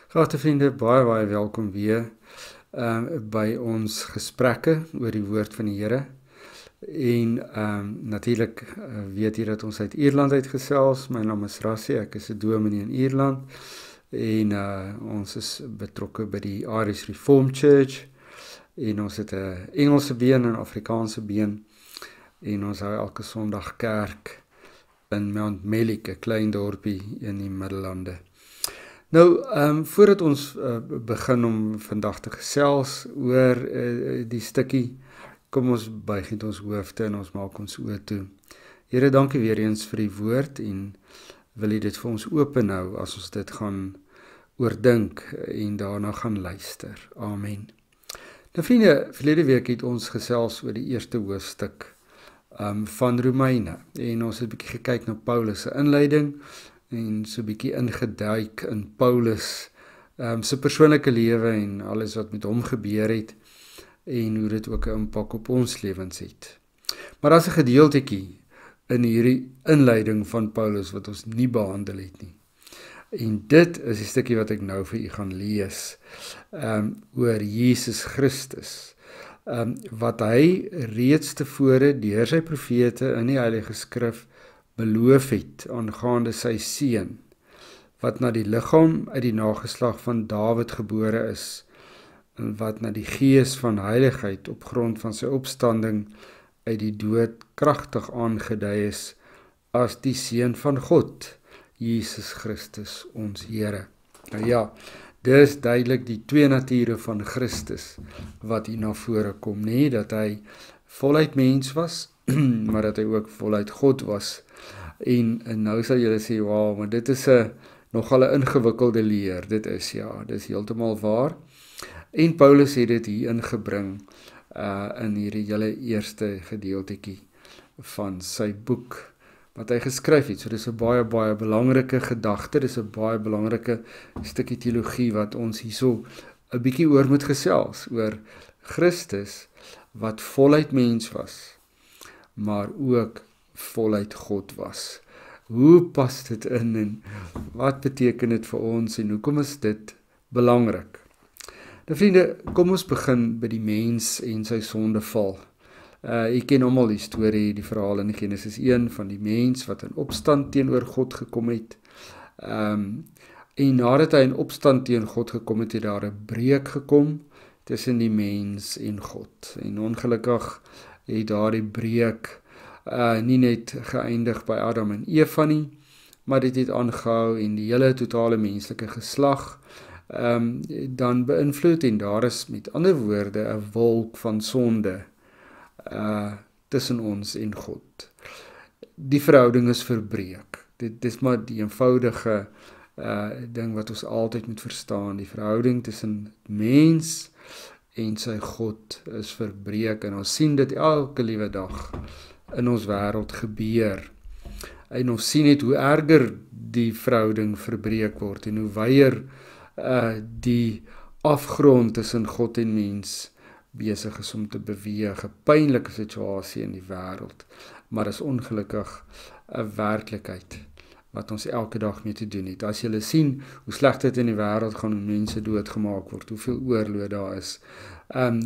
Geagte vriende, baie welkom weer by ons gesprekke oor die woord van die Here. En natuurlik weet jy dat ons uit Ierland uitgesels. My naam is Rassie, ek is 'n dominee in Ierland en ons is betrokke by die Irish Reformed Church en ons het 'n Engelse been en 'n Afrikaanse been en ons hou elke Sondag kerk in Mount Mellick, 'n klein dorpie in die Middellande. Nou, voordat ons begin om vandag te gesels oor die stukkie, kom ons buig net ons hoofde en ons maak ons oë toe. Here, dankie weer eens vir die woord en wil U dit vir ons open hou as ons dit gaan oordink en daarna gaan luister. Amen. Nou vriende, verlede week het ons gesels oor die eerste hoofstuk van Romeine en ons het 'n bietjie gekyk na Paulus se inleiding en so 'n bietjie ingeduik in Paulus sy persoonlike lewe en alles wat met hom gebeur het en hoe dit ook 'n impak op ons lewens het. Maar daar's 'n gedeeltetjie in hierdie inleiding van Paulus wat ons nie behandel het nie. En dit is die stukkie wat ek nou vir u gaan lees oor Jesus Christus. Wat hy reeds tevore deur sy profete in die Heilige Skrif beloof het aangaande sy seun, wat na die liggaam uit die nageslag van Dawid gebore is, en wat na die gees van heiligheid op grond van sy opstanding uit die dood kragtig aangedui is, as die seun van God, Jesus Christus, ons Here. Nou ja, dis duidelik die twee nature van Christus, wat hier na vore kom, nie, dat hy voluit mens was, maar dat hy ook voluit God was. En nou sal julle sê, wow, maar dit is nogal 'n ingewikkelde leer, dit is heeltemal waar. En Paulus het dit hier ingebring in hierdie hele eerste gedeeltetjie van sy boek, wat hy geskryf het. So dis 'n baie belangrike gedagte, dis 'n baie belangrike stukkie teologie wat ons hierso 'n bietjie oor moet gesels, oor Christus, wat voluit mens was, maar ook voluit God was. Hoe pas dit in en wat beteken dit vir ons en hoekom is dit belangrik? Nou vriende, kom ons begin by die mens en sy sondeval. Ek ken almal die storie, die verhaal in Genesis 1 van die mens wat in opstand teenoor God gekom het. En nadat hy in opstand teen God gekom het, het daar 'n breuk gekom tussen die mens en God. En ongelukkig het daardie breuk nie net geëindig by Adam en Eva nie, maar dit het aangehou en die hele totale menslike geslag dan beïnvloed, en daar is met ander woorde 'n wolk van sonde tussen ons en God. Die verhouding is verbreek. Dit is maar die eenvoudige ding wat ons altyd moet verstaan. Die verhouding tussen mens en sy God is verbreek, en ons sien dit elke liewe dag in ons wêreld gebeur. En ons sien net hoe erger die verhouding verbreek word en hoe wyer die afgrond tussen God en mens besig is om te beweeg. 'n Pynlike situasie in die wêreld, maar is ongelukkig 'n werklikheid wat ons elke dag mee te doen het. As jy sien hoe sleg dit in die wêreld gaan, hoe mense doodgemaak word, hoeveel oorlog daar is,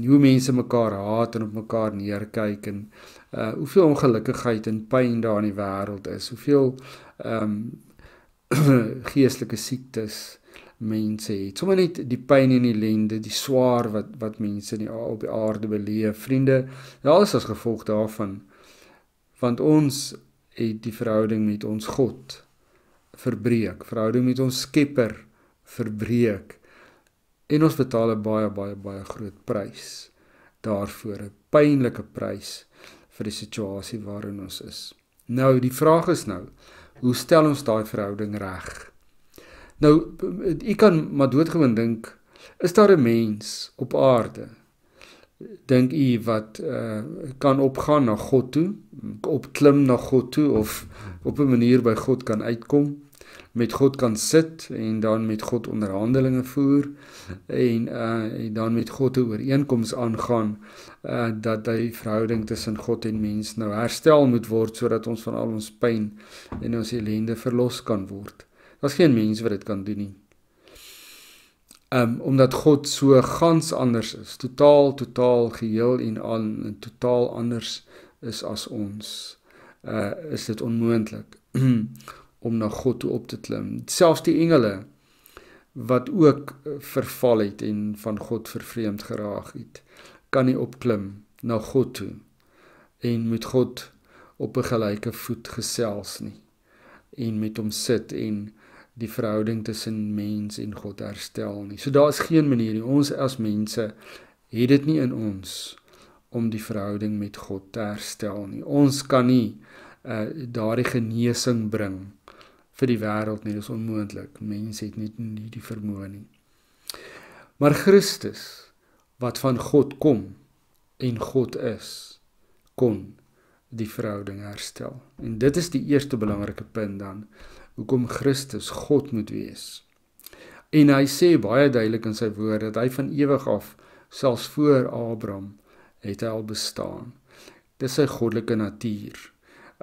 hoe mense mekaar haat en op mekaar neerkyk, en hoeveel ongelukkigheid en pyn daar in die wêreld is, hoeveel geestelike siektes mense het, sommer net die pyn en die ellende, die swaar wat mense op die aarde beleef, vriende, alles as gevolg daarvan, want ons het die verhouding met ons God verbreek, verhouding met ons Skepper verbreek, en ons betaal 'n baie groot prys daarvoor, 'n pynlike prys vir die situasie waarin ons is. Nou, die vraag is nou, hoe stel ons daai verhouding reg? Nou, u kan maar doodgewoon dink, is daar 'n mens op aarde, dink u, wat kan opgaan na God toe, opklim na God toe, of op 'n manier by God kan uitkom, met God kan sit en dan met God onderhandelinge voer en dan met God 'n ooreenkoms aangaan dat die verhouding tussen God en mens nou herstel moet word sodat ons van al ons pyn en ons ellende verlos kan word. Daar's geen mens wat dit kan doen nie. Omdat God so gans anders is, totaal geheel en totaal anders is as ons, is dit onmoontlik om na God toe op te klim. Selfs die engele, wat ook verval het en van God vervreemd geraak het, kan nie opklim na God toe en met God op 'n gelyke voet gesels nie, en met hom sit en die verhouding tussen mens en God herstel nie. So daar is geen manier nie. Ons as mense het dit nie in ons om die verhouding met God te herstel nie. Ons kan nie daardie genesing bring vir die wêreld nie. Dit is onmoontlik. Mense het nie die vermoë nie. Maar Christus, wat van God kom en God is, kon die verhouding herstel. En dit is die eerste belangrike punt dan, hoekom Christus God moet wees. En hy sê baie duidelik in sy woord, dat hy van ewig af, selfs voor Abraham, het hy al bestaan. Dis sy goddelike natuur.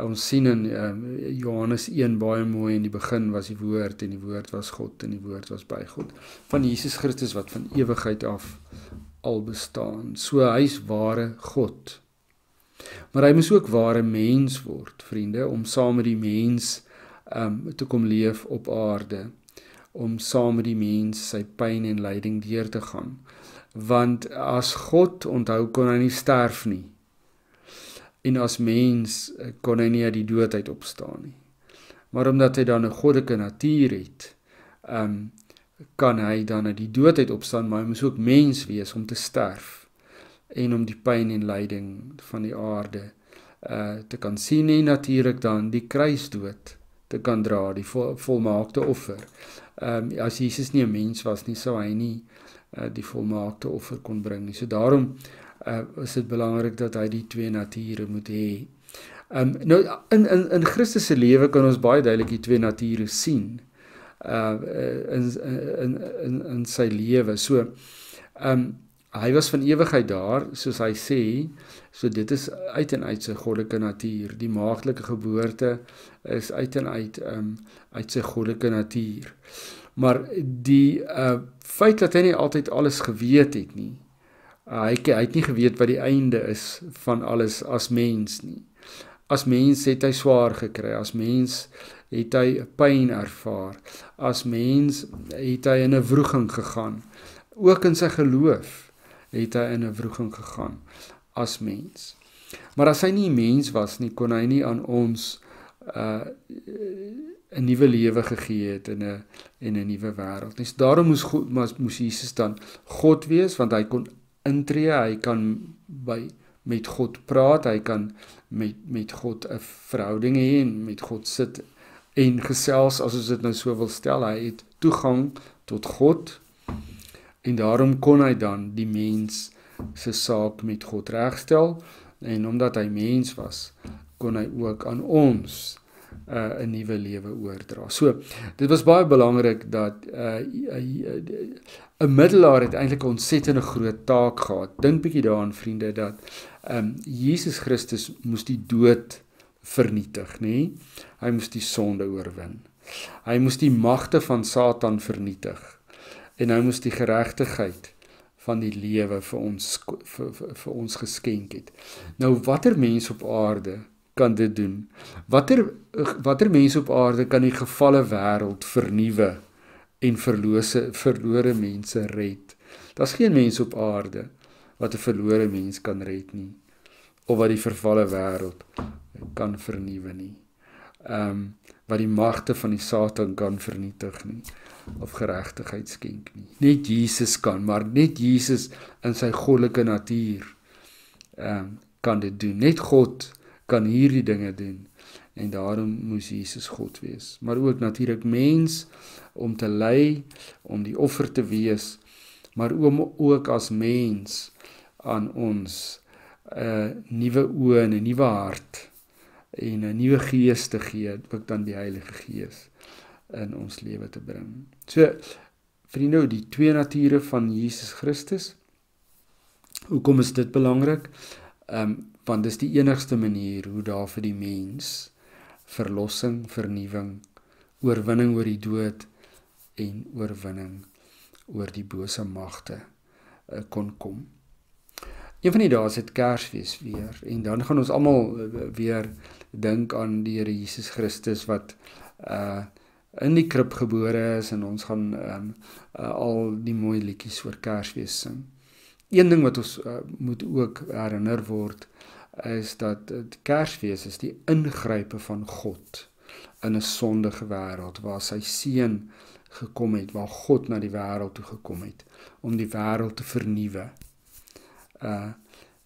Ons sien in Johannes 1 baie mooi, in die begin was die woord, en die woord was God, en die woord was by God. Van Jesus Christus wat van ewigheid af al bestaan. So hy is ware God. Maar hy moes ook ware mens word, vriende, om saam met die mens te kom leef op aarde, om saam met die mens sy pyn en lyding deur te gaan. Want as God, onthou, kon hy nie sterf nie. En as mens kon hy nie uit die dood uit opstaan nie. Maar omdat hy dan 'n goddelike natuur het, kan hy dan uit die dood uit opstaan, maar hy moes ook mens wees om te sterf en om die pyn en lyding van die aarde te kan sien, en natuurlik dan die kruisdood te kan dra, die volmaakte offer. As Jesus nie 'n mens was nie, sou hy nie die volmaakte offer kon bring nie. So daarom is dit belangrik dat hy die twee nature moet hê. Nou in Christus se lewe kan ons baie duidelik die twee nature sien in sy lewe. So hy was van ewigheid daar, soos hy sê, so dit is uit en uit sy goddelike natuur. Die maagdelike geboorte is uit en uit sy goddelike natuur. Maar die feit dat hy nie altyd alles geweet het nie, hy het nie geweet wat die einde is van alles as mens nie. As mens het hy swaar gekry, as mens het hy pyn ervaar, as mens het hy in 'n wroging gegaan, ook in sy geloof het hy in 'n wroging gegaan as mens. Maar as hy nie mens was nie, kon hy nie aan ons 'n nuwe lewe gegee het in 'n nuwe wêreld. Dus daarom moes Jesus dan God wees, want hy kon intree, hy kan met God praat, hy kan met God 'n verhouding hê en met God sit en gesels, as ons dit nou so wil stel. Hy het toegang tot God en daarom kon hy dan die mens se saak met God regstel, en omdat hy mens was, kon hy ook aan ons 'n nuwe lewe oordra. So, dit was baie belangrik dat 'n middelaar het eintlik 'n ontsettende groot taak gehad. Dink bietjie daaraan, vriende, dat Jesus Christus moes die dood vernietig, nê? Hy moes die sonde oorwin. Hy moes die magte van Satan vernietig. En hy moes die geregtigheid van die lewe vir ons geskenk het. Nou, watter mens op aarde kan dit doen? Watter mens op aarde kan die gevalle wêreld vernuwe en verlore mense red? Daar's geen mens op aarde wat 'n verlore mens kan red nie, of wat die vervalle wêreld kan vernuwe nie, wat die magte van die Satan kan vernietig nie, of geregtigheid skenk nie. Net Jesus kan, maar net Jesus in sy goddelike natuur kan dit doen. Net God kan hierdie dinge doen, en daarom moes Jesus God wees. Maar ook natuurlik mens, om te ly, om die offer te wees, maar ook as mens aan ons 'n nuwe oë en 'n nuwe hart en 'n nuwe gees te gee, ook dan die Heilige Gees in ons lewe te bring. So, vriende, die twee nature van Jesus Christus, hoekom is dit belangrik? Want dis die enigste manier hoe daar vir die mens verlossing, vernuwing, oorwinning oor die dood en oorwinning oor die bose magte kon kom. Een van die dae is dit Kersfees weer, en dan gaan ons almal weer dink aan die Here Jesus Christus wat in die krib gebore is, en ons gaan al die mooi liedjies oor Kersfees sing. Een ding wat ons moet ook herinner word, is dat Kersfees is die ingrype van God in 'n sondige wêreld, waar sy seun gekom het, waar God na die wêreld toe gekom het, om die wêreld te vernuwe,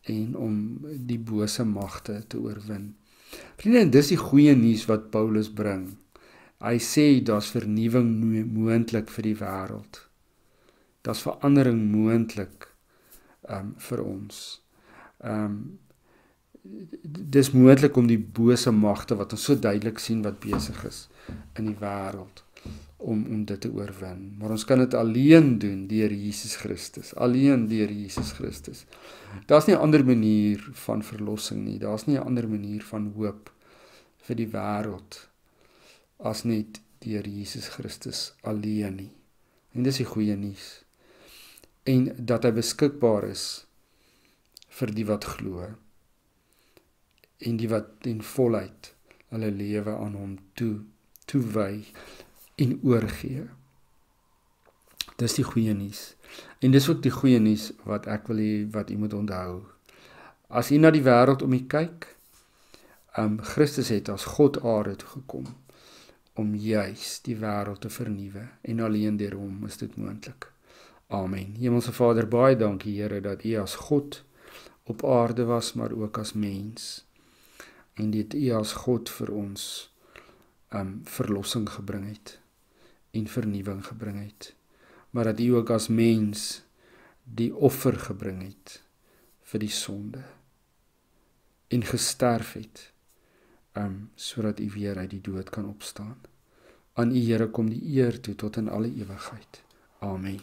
en om die bose magte te oorwin. Vriende, dis die goeie nuus wat Paulus bring. Hy sê, daar's vernuwing moontlik vir die wêreld. Daar's verandering moontlik vir ons. Dis moontlik om die bose magte, wat ons so duidelik sien wat besig is in die wêreld, om dit te oorwin. Maar ons kan dit alleen doen deur Jesus Christus. Alleen deur Jesus Christus. Daar's nie 'n ander manier van verlossing nie. Daar's nie 'n ander manier van hoop vir die wêreld as net deur Jesus Christus alleen nie. En dis die goeie nuus. En dat hy beskikbaar is vir die wat glo, en die wat in volheid hulle lewe aan hom toewy en oorgee. Dis die goeie nuus. En dis ook die goeie nuus wat ek wil hê wat u moet onthou. As u na die wêreld om u kyk, Christus het as God aarde toe gekom om juis die wêreld te vernuwe, en alleen deur hom is dit moontlik. Amen. Hemelse Vader, baie dankie Here dat u as God op aarde was, maar ook as mens, en dit u as God vir ons verlossing gebring het en vernuwing gebring het, maar dat u ook as mens die offer gebring het vir die sonde en gesterf het, sodat u weer uit die dood kan opstaan. Aan u Here kom die eer toe tot in alle ewigheid. Amen.